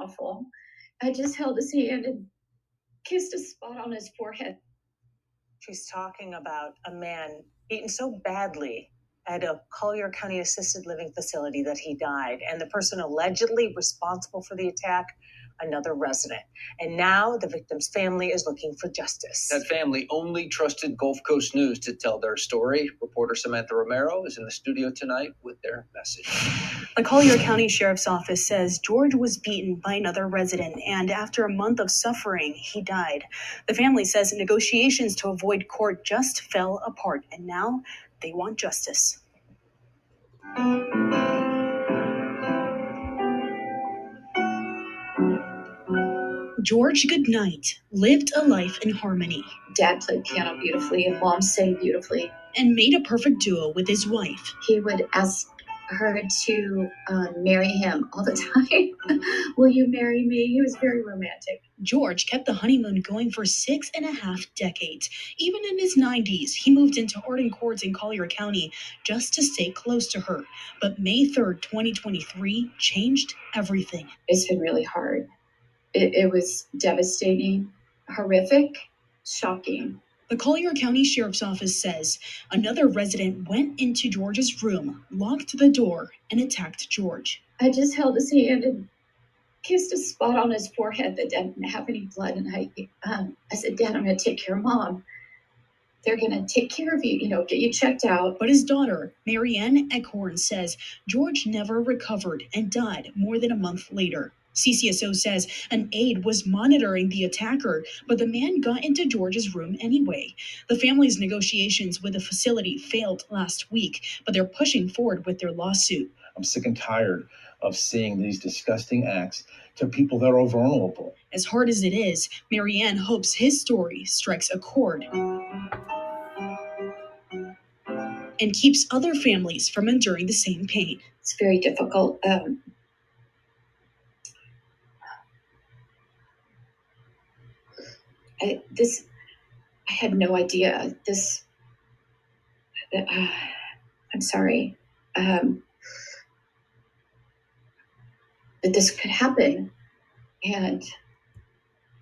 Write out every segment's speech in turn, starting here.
awful. I just held his hand and kissed a spot on his forehead. She's talking about a man beaten so badly at a Collier County assisted living facility that he died. And the person allegedly responsible for the attack, another resident. And now the victim's family is looking for justice. That family only trusted Gulf Coast News to tell their story. Reporter Samantha Romero is in the studio tonight with their message. The Collier County Sheriff's Office says George was beaten by another resident, and after a month of suffering, he died. The family says negotiations to avoid court just fell apart, and now they want justice. George Goodnight lived a life in harmony. Dad played piano beautifully and Mom sang beautifully. And made a perfect duo with his wife. He would ask her to marry him all the time. Will you marry me? He was very romantic. George kept the honeymoon going for 6.5 decades. Even in his 90s, he moved into Arden Courts in Collier County just to stay close to her. But May 3rd, 2023 changed everything. It's been really hard. It was devastating, horrific, shocking. The Collier County Sheriff's Office says another resident went into George's room, locked the door, and attacked George. I just held his hand and kissed a spot on his forehead that didn't have any blood. And I said, Dad, I'm going to take care of Mom. They're going to take care of you, get you checked out. But his daughter, Marianne Eckhorn, says George never recovered and died more than a month later. CCSO says an aide was monitoring the attacker, but the man got into George's room anyway. The family's negotiations with the facility failed last week, but they're pushing forward with their lawsuit. I'm sick and tired of seeing these disgusting acts to people that are vulnerable. As hard as it is, Marianne hopes his story strikes a chord and keeps other families from enduring the same pain. It's very difficult. I had no idea. I'm sorry. That this could happen. And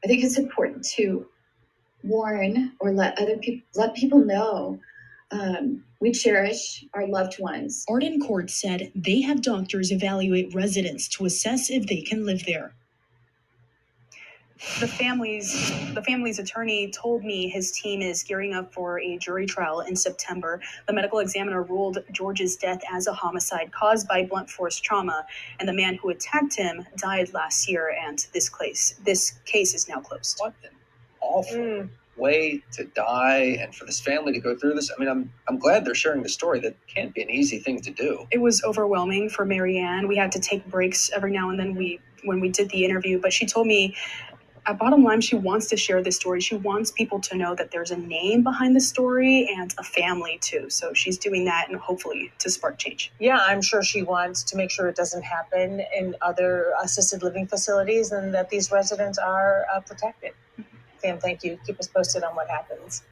I think it's important to warn or let people know we cherish our loved ones. Arden Court said they have doctors evaluate residents to assess if they can live there. The family's attorney told me his team is gearing up for a jury trial in September. The medical examiner ruled George's death as a homicide caused by blunt force trauma, and the man who attacked him died last year, and this case is now closed. What an awful way to die, and for this family to go through this. I mean, I'm glad they're sharing the story. That can't be an easy thing to do. It was overwhelming for Marianne. We had to take breaks every now and then when we did the interview, but she told me, at bottom line, she wants to share this story. She wants people to know that there's a name behind the story and a family too. So she's doing that, and hopefully to spark change. Yeah, I'm sure she wants to make sure it doesn't happen in other assisted living facilities and that these residents are protected. Sam, thank you. Keep us posted on what happens.